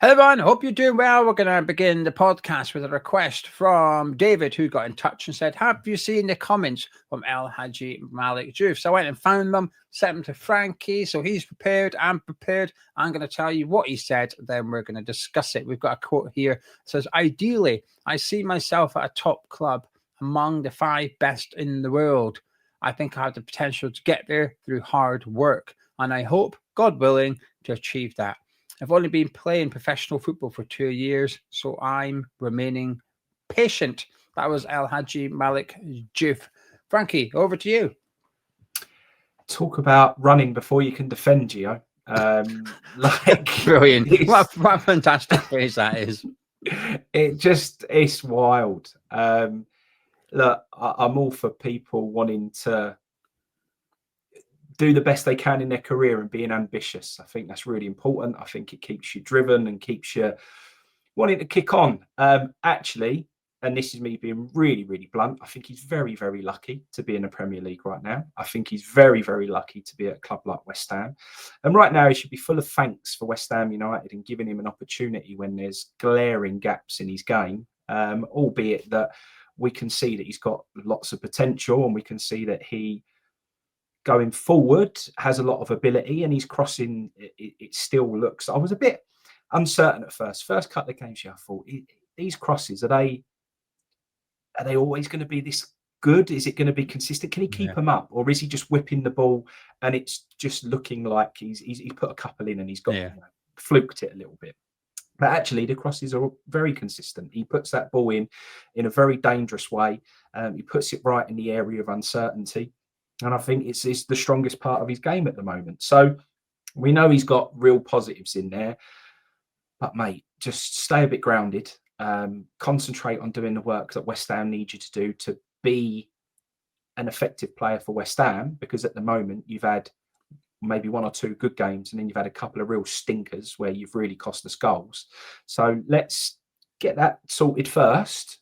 Hello, everyone. Hope you're doing well. We're going to begin the podcast with a request from David, who got in touch and said, have you seen the comments from Hadji Malik Diouf? So I went and found them, sent them to Frankie. So he's prepared. I'm prepared. I'm going to tell you what he said. Then we're going to discuss it. We've got a quote here. It says, ideally, I see myself at a top club among the 5 best in the world. I think I have the potential to get there through hard work. And I hope, God willing, to achieve that. I've only been playing professional football for 2 years, so I'm remaining patient. That was Hadji Malik Diouf. Frankie, over to you. Talk about running before you can defend, Geo. Brilliant. What a fantastic phrase that is. It's wild. Look, I'm all for people wanting to do the best they can in their career and being ambitious. I think that's really important. I think it keeps you driven and keeps you wanting to kick on. Actually, and this is me being really, really blunt, I think he's very, very lucky to be in the Premier League right now. I think he's very, very lucky to be at a club like West Ham. And right now, he should be full of thanks for West Ham United and giving him an opportunity when there's glaring gaps in his game, albeit that we can see that he's got lots of potential and we can see that he, going forward, has a lot of ability, and he's crossing. It still looks. I was a bit uncertain at first. First couple of games, I thought these crosses are they always going to be this good? Is it going to be consistent? Can he keep them up, or is he just whipping the ball and it's just looking like he's put a couple in and he's got fluked it a little bit? But actually, the crosses are very consistent. He puts that ball in a very dangerous way. He puts it right in the area of uncertainty. And I think it's the strongest part of his game at the moment. So we know he's got real positives in there. But, mate, just stay a bit grounded. Concentrate on doing the work that West Ham need you to do to be an effective player for West Ham. Because at the moment, you've had maybe 1 or 2 good games, and then you've had a couple of real stinkers where you've really cost us goals. So let's get that sorted first.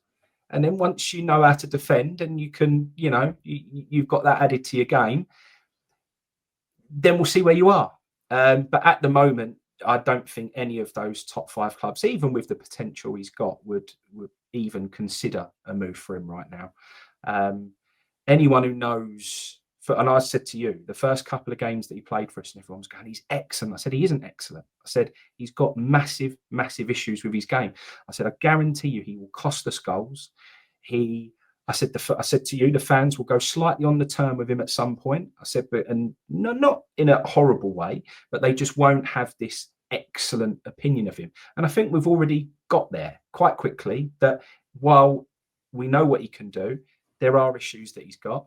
And then once you know how to defend and you can, you've got that added to your game, then we'll see where you are. But at the moment, I don't think any of those top 5 clubs, even with the potential he's got, would even consider a move for him right now. Anyone who knows, and I said to you, the first couple of games that he played for us, and everyone's going, he's excellent. I said, he isn't excellent. I said, he's got massive, massive issues with his game. I said, I guarantee you he will cost us goals. I said to you, the fans will go slightly on the turn with him at some point. I said, not in a horrible way, but they just won't have this excellent opinion of him. And I think we've already got there quite quickly, that while we know what he can do, there are issues that he's got.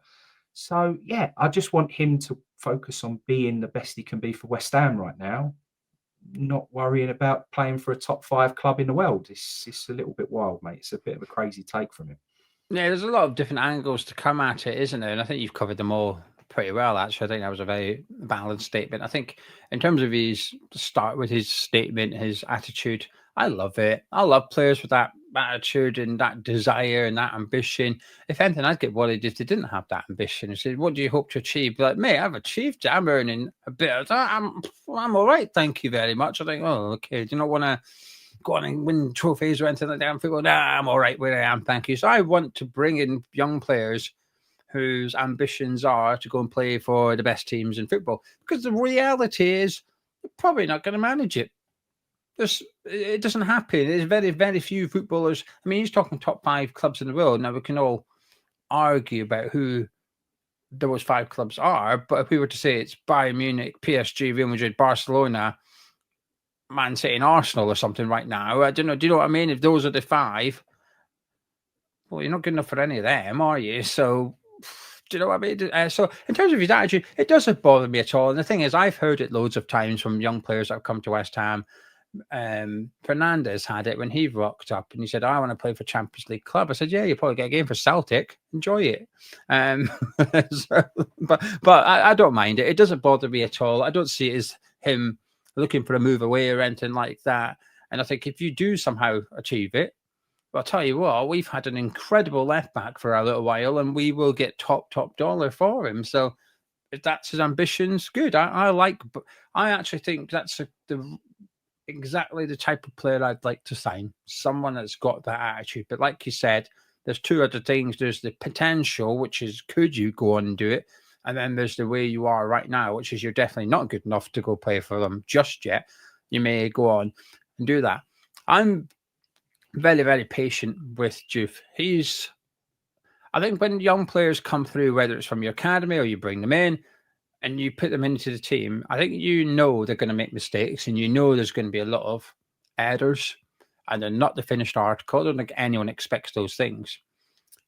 So, yeah, I just want him to focus on being the best he can be for West Ham right now, not worrying about playing for a top 5 club in the world. It's a little bit wild, mate. It's a bit of a crazy take from him. Yeah, there's a lot of different angles to come at it, isn't there? And I think you've covered them all pretty well, actually. I think that was a very balanced statement. I think in terms of start with his statement, his attitude, I love it. I love players with that attitude and that desire and that ambition. If anything, I'd get worried if they didn't have that ambition. I said, what do you hope to achieve? Like, mate, I've achieved it. I'm earning a bit of that. I'm all right. Thank you very much. I think, oh, okay. Do you not want to go on and win trophies or anything like that? And people, I'm all right where I am. Thank you. So I want to bring in young players whose ambitions are to go and play for the best teams in football. Because the reality is, they're probably not going to manage it. It doesn't happen. There's very, very few footballers. I mean, he's talking top 5 clubs in the world. Now, we can all argue about who those 5 clubs are, but if we were to say it's Bayern Munich, PSG, Real Madrid, Barcelona, Man City and Arsenal or something right now, I don't know. Do you know what I mean? If those are the 5, well, you're not good enough for any of them, are you? So, do you know what I mean? So, in terms of his attitude, it doesn't bother me at all. And the thing is, I've heard it loads of times from young players that have come to West Ham. Fernandez had it when he rocked up and he said, I want to play for Champions League club. I said, yeah, you'll probably get a game for Celtic. Enjoy it. But I don't mind it. It doesn't bother me at all. I don't see it as him looking for a move away or anything like that. And I think if you do somehow achieve it, well, I'll tell you what, we've had an incredible left back for a little while and we will get top dollar for him. So if that's his ambitions, good. I actually think that's the exactly the type of player I'd like to sign. Someone that's got that attitude. But like you said, there's two other things. There's the potential, which is could you go on and do it? And then there's the way you are right now, which is you're definitely not good enough to go play for them just yet. You may go on and do that. I'm very, very patient with Diouf. I think when young players come through, whether it's from your academy or you bring them in and you put them into the team, I think you know they're going to make mistakes and you know there's going to be a lot of errors and they're not the finished article. I don't think anyone expects those things.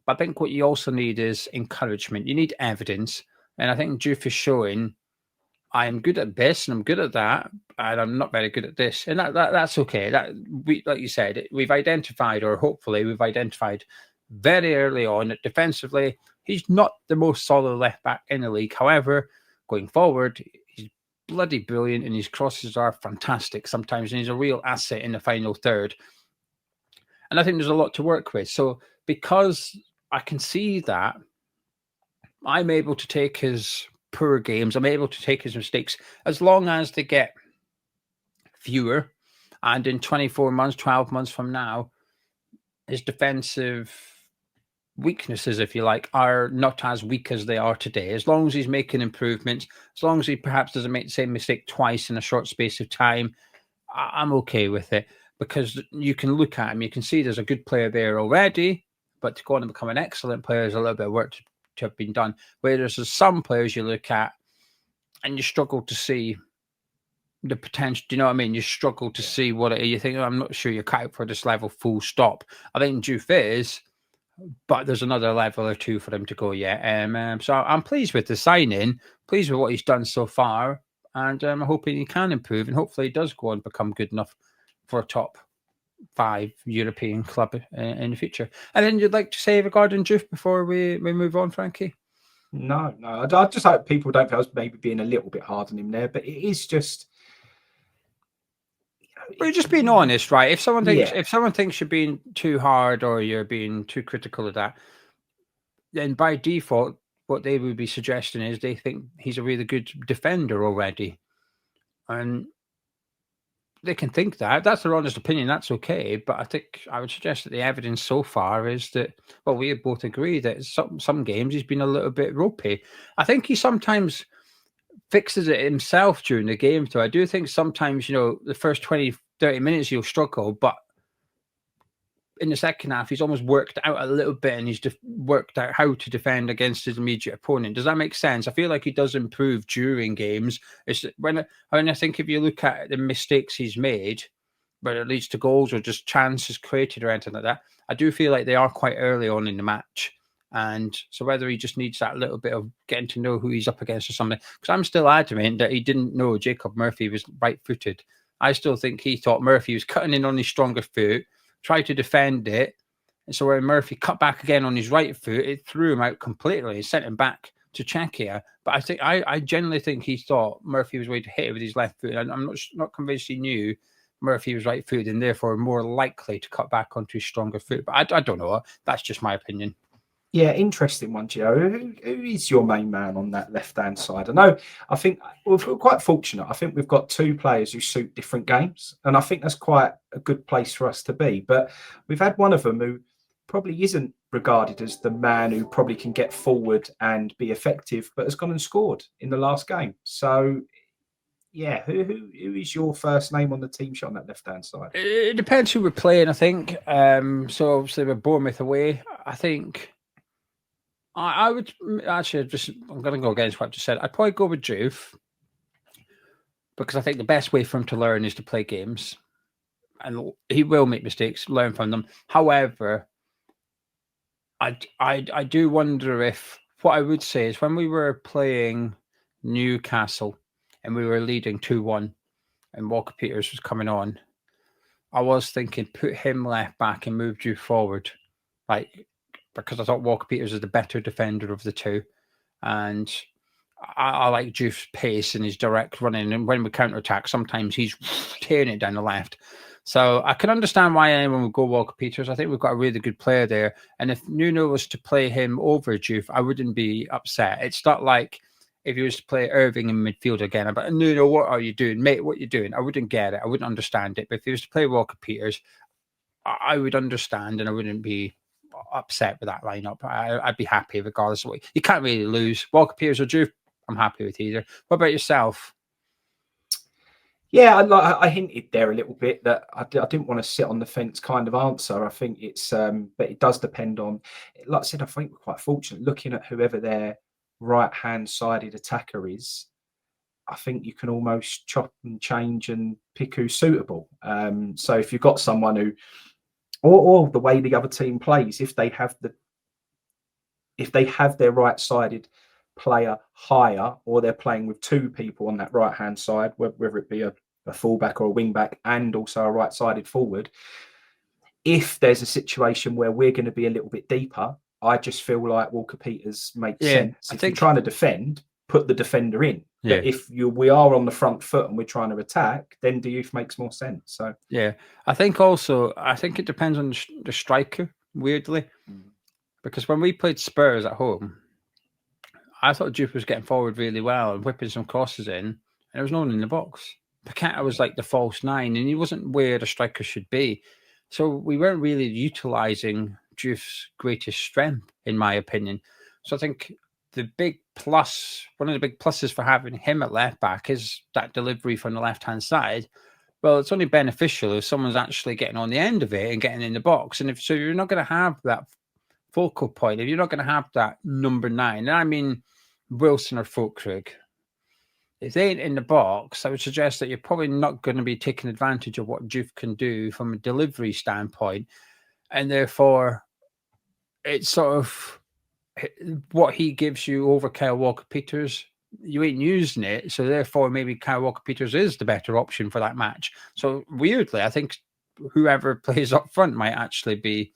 But I think what you also need is encouragement. You need evidence. And I think Diouf is showing I'm good at this and I'm good at that, and I'm not very good at this. And that's okay. That we, like you said, we've identified, or hopefully we've identified very early on that defensively, he's not the most solid left back in the league. However, going forward, he's bloody brilliant and his crosses are fantastic sometimes, and he's a real asset in the final third. And I think there's a lot to work with. So because I can see that, I'm able to take his poor games, I'm able to take his mistakes, as long as they get fewer. And in 24 months, 12 months from now, his defensive weaknesses, if you like, are not as weak as they are today. As long as he's making improvements, as long as he perhaps doesn't make the same mistake twice in a short space of time, I'm okay with it. Because you can look at him, you can see there's a good player there already, but to go on and become an excellent player is a little bit of work to have been done. Whereas there's some players you look at and you struggle to see the potential. Do you know what I mean? You struggle to see what it is. You think, oh, I'm not sure you're cut out for this level, full stop. I think Diouf is, but there's another level or two for him to go yet. So I'm pleased with the signing, pleased with what he's done so far, and I'm hoping he can improve, and hopefully he does go on and become good enough for a top 5 European club in the future. And then you'd like to say regarding Diouf before we move on, Frankie? No. I just hope people don't feel I was maybe being a little bit hard on him there, but it is just. But you're just being honest, right? If someone thinks you're being too hard or you're being too critical of that, then by default, what they would be suggesting is they think he's a really good defender already, and they can think that. That's their honest opinion. That's okay. But I think I would suggest that the evidence so far is that, well, we both agree that some games he's been a little bit ropey. I think he sometimes fixes it himself during the game. So I do think sometimes, the first 20, 30 minutes he'll struggle, but in the second half, he's almost worked out a little bit and he's worked out how to defend against his immediate opponent. Does that make sense? I feel like he does improve during games. It's when I think if you look at the mistakes he's made, whether it leads to goals or just chances created or anything like that, I do feel like they are quite early on in the match. And so whether he just needs that little bit of getting to know who he's up against or something, because I'm still adamant that he didn't know Jacob Murphy was right-footed. I still think he thought Murphy was cutting in on his stronger foot, tried to defend it, and so when Murphy cut back again on his right foot, it threw him out completely. It sent him back to Czechia. But I think I genuinely think he thought Murphy was going to hit it with his left foot, and I'm not convinced he knew Murphy was right-footed and therefore more likely to cut back onto his stronger foot. But I don't know. That's just my opinion. Yeah, interesting one, Geo. Who is your main man on that left-hand side? I think we're quite fortunate. I think we've got two players who suit different games, and I think that's quite a good place for us to be. But we've had one of them who probably isn't regarded as the man who probably can get forward and be effective, but has gone and scored in the last game. So, yeah, who is your first name on the team sheet on that left-hand side? It depends who we're playing, I think. So, obviously, we're Bournemouth away. I think I would actually I'm going to go against what I've just said. I'd probably go with Diouf because I think the best way for him to learn is to play games, and he will make mistakes, learn from them. However, I do wonder if what I would say is when we were playing Newcastle and we were leading 2-1 and Walker Peters was coming on, I was thinking put him left back and move Diouf forward, because I thought Walker Peters is the better defender of the two. And I like Diouf's pace and his direct running. And when we counter-attack, sometimes he's tearing it down the left. So I can understand why anyone would go Walker Peters. I think we've got a really good player there. And if Nuno was to play him over Diouf, I wouldn't be upset. It's not like if he was to play Irving in midfield again, I'd be like, no, what are you doing, mate? What are you doing? I wouldn't get it. I wouldn't understand it. But if he was to play Walker Peters, I would understand and I wouldn't be upset with that lineup. I'd be happy regardless of what. You can't really lose. Walker Peters or Diouf, I'm happy with either. What about yourself? Yeah, I hinted there a little bit that I didn't want to sit on the fence kind of answer. I think it's, but it does depend on, like I said, I think we're quite fortunate looking at whoever their right-hand sided attacker is. I think you can almost chop and change and pick who's suitable. So if you've got someone who, or the way the other team plays, if they have their right-sided player higher, or they're playing with two people on that right-hand side, whether it be a fullback or a wing-back and also a right-sided forward, if there's a situation where we're going to be a little bit deeper, I just feel like Walker Peters makes sense. If you're trying to defend, put the defender in. Yeah. But if we are on the front foot and we're trying to attack, then Diouf makes more sense. So yeah, I think it depends on the striker, weirdly, because when we played Spurs at home, I thought Diouf was getting forward really well and whipping some crosses in, and there was no one in the box. Kante was like the false nine, and he wasn't where the striker should be. So we weren't really utilising Diouf's greatest strength, in my opinion. So I think one of the big pluses for having him at left back is that delivery from the left-hand side. Well, it's only beneficial if someone's actually getting on the end of it and getting in the box. And if you're not going to have that focal point, if you're not going to have that number 9, and I mean Wilson or Füllkrug, if they ain't in the box, I would suggest that you're probably not going to be taking advantage of what Diouf can do from a delivery standpoint. And therefore, it's sort of what he gives you over Kyle Walker-Peters. You ain't using it. So therefore, maybe Kyle Walker-Peters is the better option for that match. So weirdly, I think whoever plays up front might actually be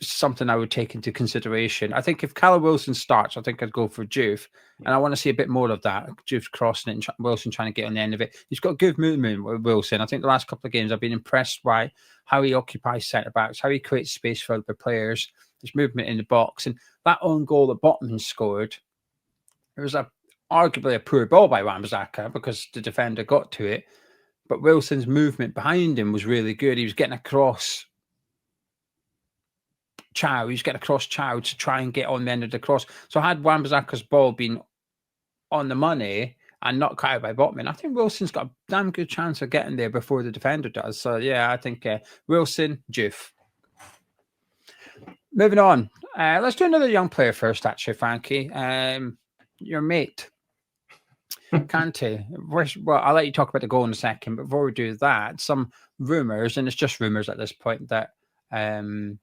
something I would take into consideration. I think if Callum Wilson starts, I think I'd go for Diouf, and I want to see a bit more of that. Diouf crossing it and Wilson trying to get on the end of it. He's got good movement with Wilson. I think the last couple of games I've been impressed by how he occupies centre backs, how he creates space for other players, his movement in the box, and that own goal that Botman scored. It was arguably a poor ball by Wan-Bissaka because the defender got to it, but Wilson's movement behind him was really good. He was getting across Chow. He's getting across Chow to try and get on the end of the cross. So had Wan-Bissaka's ball been on the money and not cut out by Botman, I think Wilson's got a damn good chance of getting there before the defender does. So yeah, I think Wilson, Diouf. Moving on. Let's do another young player first, actually, Frankie. Your mate, Kante. Well, I'll let you talk about the goal in a second. But before we do that, some rumours, and it's just rumours at this point, that well,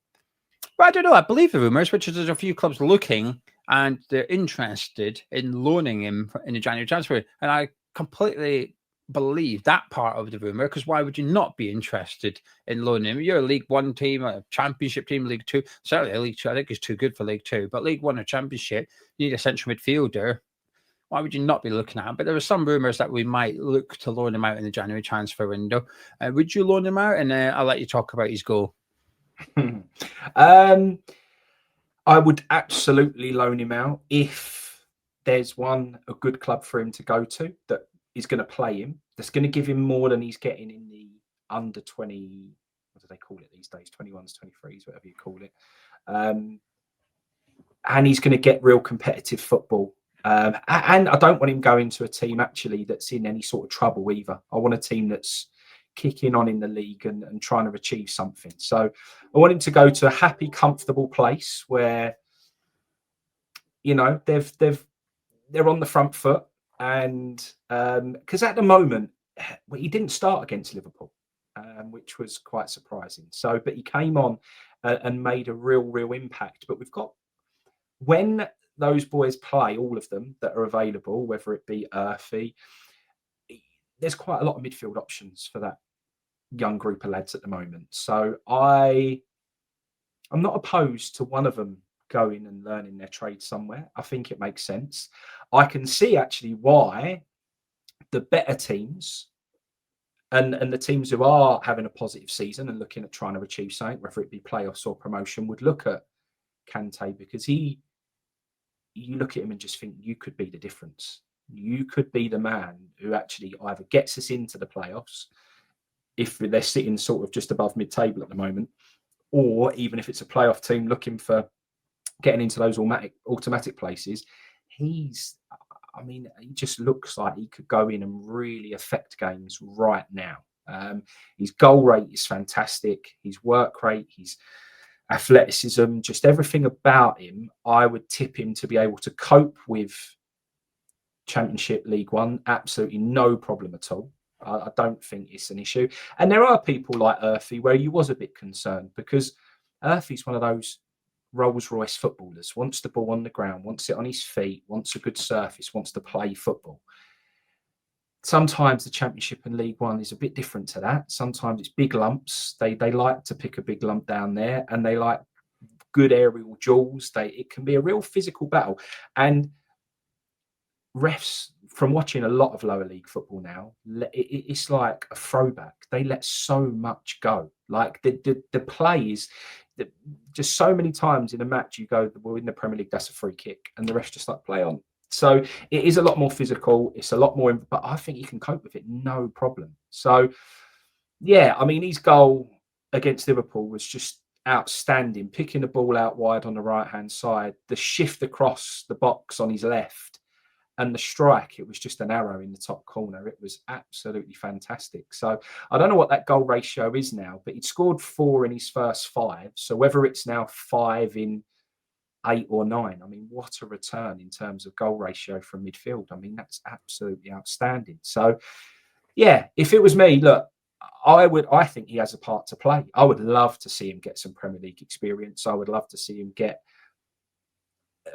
I don't know. I believe the rumours, which is there's a few clubs looking and they're interested in loaning him in the January transfer. And I completely believe that part of the rumour, because why would you not be interested in loaning him? You're a League One team, a Championship team, League Two. Certainly a League Two, I think is too good for League Two. But League One or Championship, you need a central midfielder. Why would you not be looking at him? But there were some rumours that we might look to loan him out in the January transfer window. Would you loan him out? And I'll let you talk about his goal. I would absolutely loan him out if there's a good club for him to go to that is going to play him, that's going to give him more than he's getting in the under 20, what do they call it these days, 21s, 23s, whatever you call it, and he's going to get real competitive football. And I don't want him going to a team actually that's in any sort of trouble either. I want a team that's kicking on in the league and trying to achieve something. So I want him to go to a happy, comfortable place where, you know, they're on the front foot. And because at the moment, he didn't start against Liverpool, which was quite surprising. So, but he came on and made a real impact. But when those boys play, all of them that are available, whether it be Earthy, there's quite a lot of midfield options for that young group of lads at the moment. So I'm not opposed to one of them going and learning their trade somewhere. I think it makes sense. I can see actually why the better teams and the teams who are having a positive season and looking at trying to achieve something, whether it be playoffs or promotion, would look at Kante, because he you look at him and just think you could be the difference. You could be the man who actually either gets us into the playoffs, if they're sitting sort of just above mid-table at the moment, or even if it's a playoff team looking for getting into those automatic places. He just looks like he could go in and really affect games right now. His goal rate is fantastic. His work rate, his athleticism, just everything about him, I would tip him to be able to cope with Championship, League One. Absolutely no problem at all. I don't think it's an issue. And there are people like Earthy where you was a bit concerned, because Earthy's one of those Rolls-Royce footballers, wants the ball on the ground, wants it on his feet, wants a good surface, wants to play football. Sometimes the Championship and League One is a bit different to that. Sometimes it's big lumps. They like to pick a big lump down there, and they like good aerial duels. It can be a real physical battle. And refs, from watching a lot of lower league football now, it's like a throwback. They let so much go. Like the play is just so many times in a match you go, well, in the Premier League, that's a free kick, and the refs just like play on. So it is a lot more physical. It's a lot more, but I think he can cope with it, no problem. So yeah, I mean, his goal against Liverpool was just outstanding, picking the ball out wide on the right-hand side, the shift across the box on his left, and the strike, it was just an arrow in the top corner. It was absolutely fantastic. So I don't know what that goal ratio is now, but he'd scored 4 in his first 5. So whether it's now 5 in 8 or 9, I mean, what a return in terms of goal ratio from midfield. I mean, that's absolutely outstanding. So yeah, if it was me, look, I think he has a part to play. I would love to see him get some Premier League experience. I would love to see him get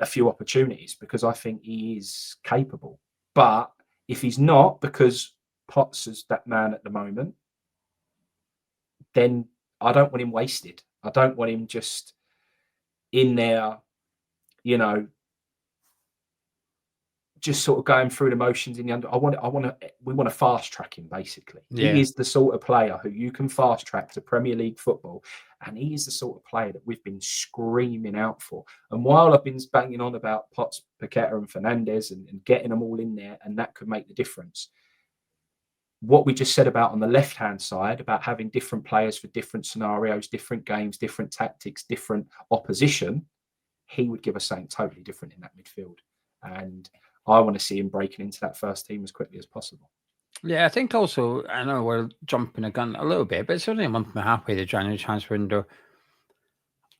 a few opportunities, because I think he is capable. But if he's not, because Potts is that man at the moment, then I don't want him wasted. I don't want him just in there, just sort of going through the motions in the under. We want to fast track him, basically. Yeah. He is the sort of player who you can fast track to Premier League football. And he is the sort of player that we've been screaming out for. And while I've been banging on about Potts, Paqueta and Fernandes and getting them all in there, and that could make the difference, what we just said about on the left-hand side, about having different players for different scenarios, different games, different tactics, different opposition, he would give us something totally different in that midfield. And I want to see him breaking into that first team as quickly as possible. Yeah, I think also, I know we're jumping a gun a little bit, but it's only a month and a half away, the January transfer window.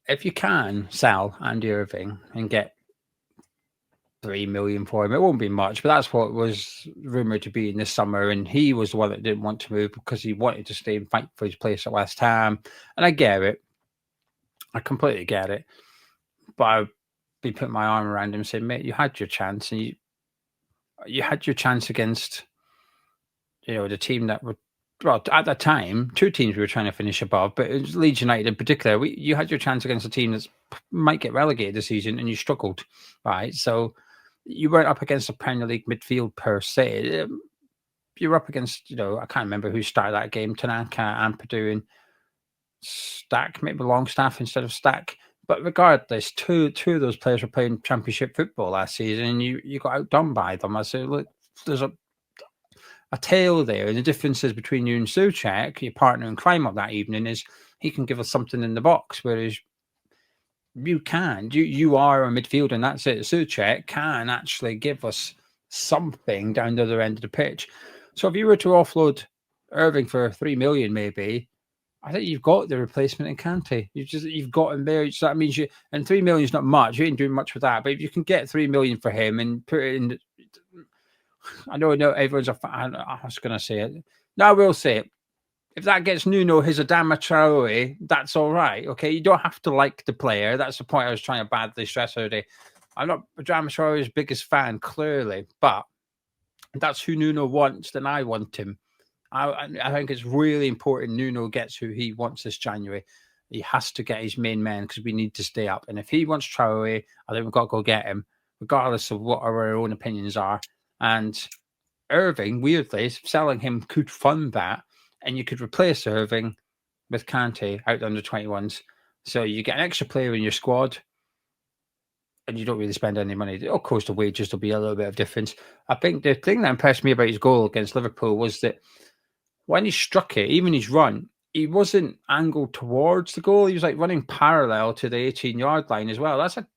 If you can sell Andy Irving and get 3 million for him, it won't be much, but that's what was rumoured to be in this summer. And he was the one that didn't want to move because he wanted to stay and fight for his place at West Ham. And I get it. I completely get it. But I'd be putting my arm around him and saying, mate, you had your chance, and you had your chance against, the team that were, well, at that time, 2 teams we were trying to finish above, but it was Leeds United in particular. You had your chance against a team that might get relegated this season, and you struggled, right? So you weren't up against a Premier League midfield per se. You were up against, I can't remember who started that game, Tanaka, Ampadu, and Stack, maybe Longstaff instead of Stack. But regardless, two of those players were playing Championship football last season, and you got outdone by them. I said, look, there's a tale there. And the differences between you and Souček, your partner in crime of that evening, is he can give us something in the box, whereas you can't. You are a midfielder, and that's it. Souček can actually give us something down the other end of the pitch. So if you were to offload Irving for 3 million, maybe, I think you've got the replacement in Kante. You've got him there. So that means and 3 million is not much. You ain't doing much with that. But if you can get 3 million for him and put it in, I know everyone's a fan. I was going to say it. No, I will say it. If that gets Nuno his Adama Traore, that's all right. Okay, you don't have to like the player. That's the point I was trying to badly stress today. I'm not Adama Traore's biggest fan, clearly, but that's who Nuno wants. Then I want him. I think it's really important Nuno gets who he wants this January. He has to get his main men because we need to stay up. And if he wants Traore, I think we've got to go get him, regardless of what our own opinions are. And Irving, weirdly, selling him could fund that. And you could replace Irving with Kante out under 21s. So you get an extra player in your squad. and you don't really spend any money. Of course, the wages will be a little bit of difference. I think the thing that impressed me about his goal against Liverpool was that when he struck it, even his run, he wasn't angled towards the goal. He was like running parallel to the 18-yard line as well. That's a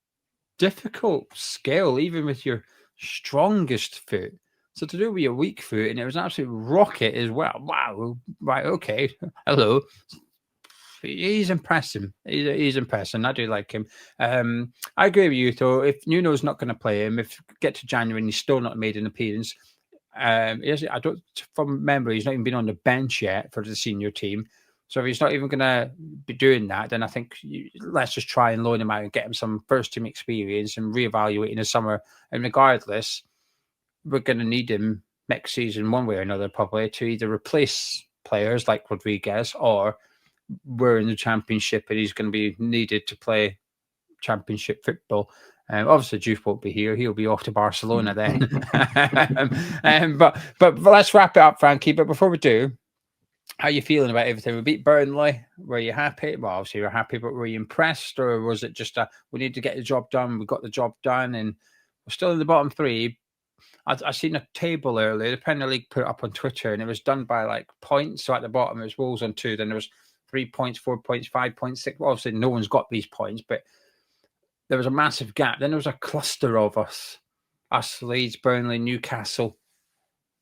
difficult skill, even with your strongest foot. So to do with your weak foot, and it was an absolute rocket as well. Wow. Right. Okay. Hello. He's impressive. He's impressive. I do like him. I agree with you, though. If Nuno's not going to play him, if get to January and he's still not made an appearance, I don't, from memory, he's not even been on the bench yet for the senior team. So if he's not even going to be doing that, then I think let's just try and loan him out and get him some first team experience and reevaluate in the summer. And regardless, we're going to need him next season, one way or another, probably to either replace players like Rodriguez, or we're in the Championship and he's going to be needed to play Championship football. Obviously, Diouf won't be here; he'll be off to Barcelona then. But let's wrap it up, Frankie. But before we do, how are you feeling about everything? We beat Burnley. Were you happy? Well, obviously you're happy, but were you impressed, or was it just we need to get the job done? We got the job done, and we're still in the bottom three. I seen a table earlier. The Premier League put it up on Twitter, and it was done by like points. So at the bottom, it was Wolves on 2. Then there was 3 points, 4 points, 5 points, 6. Well, obviously, no one's got these points, but there was a massive gap. Then there was a cluster of us Leeds, Burnley, Newcastle.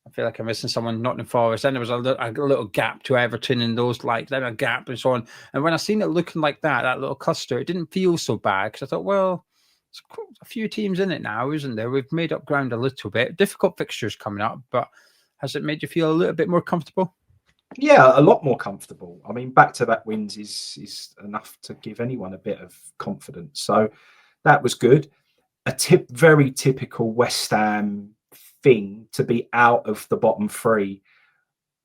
I feel like I'm missing someone, Nottingham Forest. Then there was a little gap to Everton and those, like, then a gap and so on. And when I seen it looking like that little cluster, it didn't feel so bad because I thought, well, there's a few teams in it now, isn't there? We've made up ground a little bit. Difficult fixtures coming up, but has it made you feel a little bit more comfortable? Yeah, a lot more comfortable. I mean, back-to-back wins is enough to give anyone a bit of confidence. So that was good. Very typical West Ham thing to be out of the bottom 3,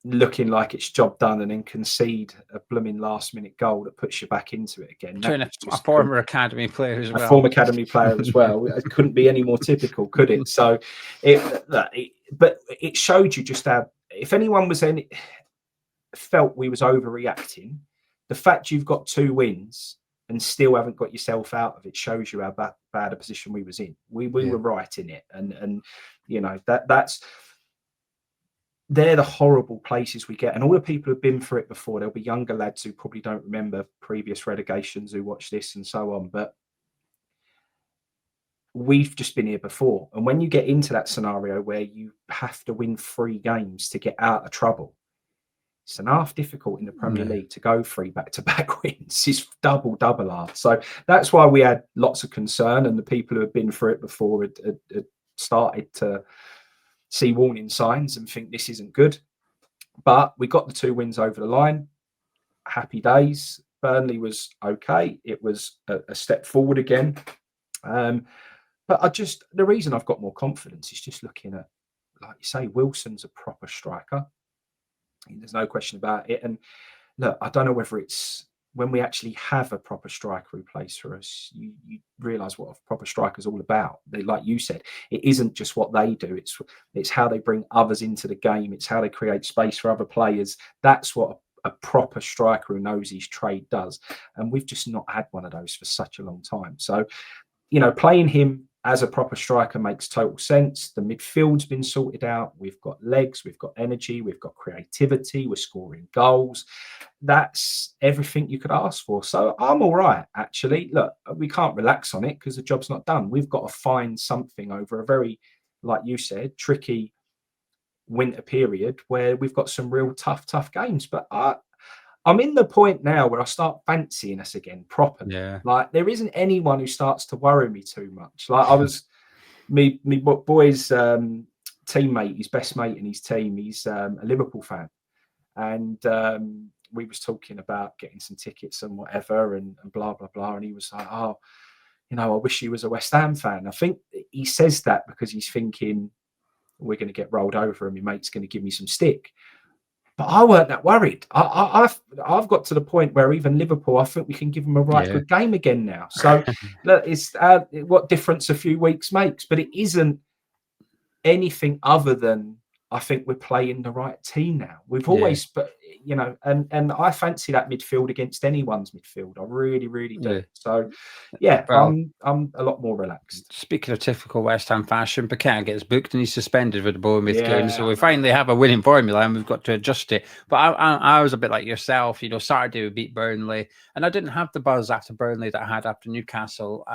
looking like it's job done, and then concede a blooming last-minute goal that puts you back into it again. A former academy player as well. A former academy player as well. It couldn't be any more typical, could it? So, but it showed you just how, if anyone was felt we was overreacting, the fact you've got 2 wins and still haven't got yourself out of it shows you how bad a position we was in. We were right in it, and you know they're the horrible places we get. And all the people who've been through it before, there'll be younger lads who probably don't remember previous relegations who watch this and so on, but we've just been here before. And when you get into that scenario where you have to win 3 games to get out of trouble, it's an half difficult in the Premier League to go 3 back-to-back wins. It's double hard. So that's why we had lots of concern, and the people who have been through it before had started to see warning signs and think this isn't good. But we got the 2 wins over the line. Happy days. Burnley was okay. It was a step forward again. But the reason I've got more confidence is just looking at, like you say, Wilson's a proper striker. There's no question about it. And look, I don't know whether it's when we actually have a proper striker who plays for us, you realise what a proper striker is all about. Like you said, it isn't just what they do. It's how they bring others into the game. It's how they create space for other players. That's what a proper striker who knows his trade does. And we've just not had one of those for such a long time. So, playing him as a proper striker makes total sense. The midfield's been sorted out. We've got legs, we've got energy, we've got creativity, we're scoring goals. That's everything you could ask for. So I'm all right, actually. Look, we can't relax on it because the job's not done. We've got to find something over a very, like you said, tricky winter period where we've got some real tough games. But I'm in the point now where I start fancying us again properly. Yeah. Like, there isn't anyone who starts to worry me too much. Like, I was, me boy's teammate, his best mate in his team, he's a Liverpool fan. And we was talking about getting some tickets and whatever and blah, blah, blah. And he was like, I wish he was a West Ham fan. I think he says that because he's thinking we're going to get rolled over and my mate's going to give me some stick. But I weren't that worried. I've got to the point where even Liverpool, I think we can give them a good game again now. So look, it's what difference a few weeks makes, but it isn't anything other than I think we're playing the right team now. We've always, but you know, and I fancy that midfield against anyone's midfield. I really, really do. Yeah. So, yeah, Well, I'm a lot more relaxed. speaking of typical West Ham fashion, Buchanan gets booked and he's suspended for the Bournemouth game. So we I know. finally have a winning formula and we've got to adjust it. But I was a bit like yourself. You know, Saturday we beat Burnley and I didn't have the buzz after Burnley that I had after Newcastle.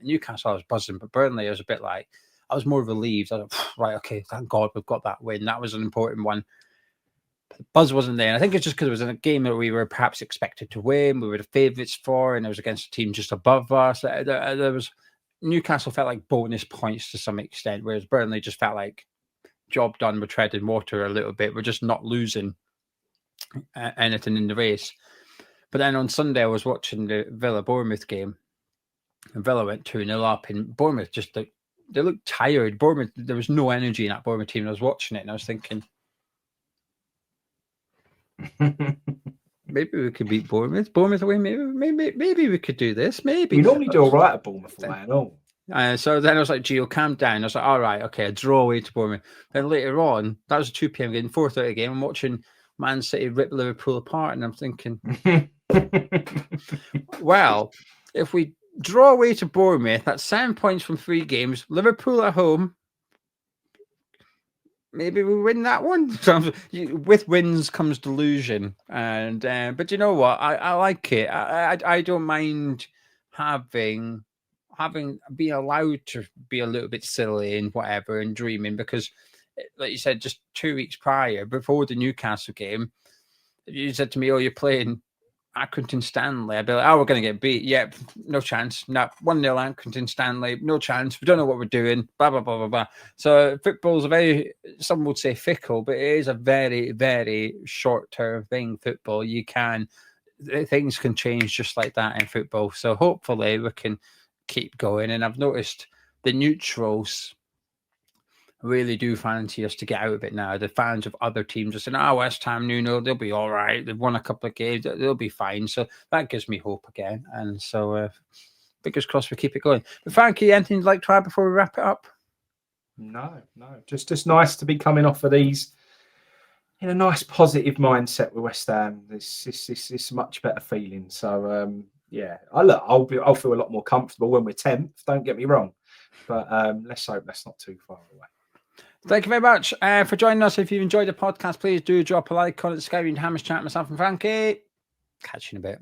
Newcastle I was buzzing, but Burnley I was a bit like, I was more relieved. I was like, right, okay, thank God we've got that win. That was an important one. The buzz wasn't there. And I think it's just because it was in a game that we were perhaps expected to win. We were the favourites for, and it was against a team just above us. There was Newcastle felt like bonus points to some extent, whereas Burnley just felt like job done. We're treading water a little bit. We're just not losing anything in the race. But then on Sunday, I was watching the Villa-Bournemouth game, and Villa went 2-0 up, and Bournemouth just they looked tired. Bournemouth, there was no energy in that Bournemouth team. And I was watching it and I was thinking, maybe we could beat Bournemouth. Bournemouth away, maybe we could do this. Maybe we normally do all right at Bournemouth away and all. So then I was like, Geo, calm down. I was like, all right, okay, a draw away to Bournemouth. Then later on, that was a 2 p.m. game, 4:30 game. I'm watching Man City rip Liverpool apart, and I'm thinking, well, if we draw away to Bournemouth, that's 7 points from 3 games. Liverpool at home, maybe we win that one. So with wins comes delusion, and but you know what? I like it. I don't mind having being allowed to be a little bit silly and whatever and dreaming, because, like you said, just 2 weeks prior, before the Newcastle game, you said to me, "Oh, you're playing Accrington Stanley." I'd be like, "Oh, we're going to get beat. Yep, no chance. No, 1-0 Accrington Stanley, no chance. We don't know what we're doing. Blah blah blah blah blah." So football's a very, some would say fickle, but it is a very, very short-term thing. Football, things can change just like that in football. So hopefully we can keep going. And I've noticed the neutrals really do fancy us to get out of it now. The fans of other teams are saying, West Ham, Nuno, they'll be all right. They've won a couple of games. They'll be fine. So that gives me hope again. And so fingers crossed we keep it going. But Frankie, anything you'd like to add before we wrap it up? No. Just nice to be coming off of these in a nice positive mindset with West Ham. It's a much better feeling. So yeah, I'll feel a lot more comfortable when we're 10th. Don't get me wrong, but let's hope that's not too far away. Thank you very much for joining us. If you've enjoyed the podcast, please do drop a like, comment, subscribe, and Hammers chat, myself and Frankie. Catch you in a bit.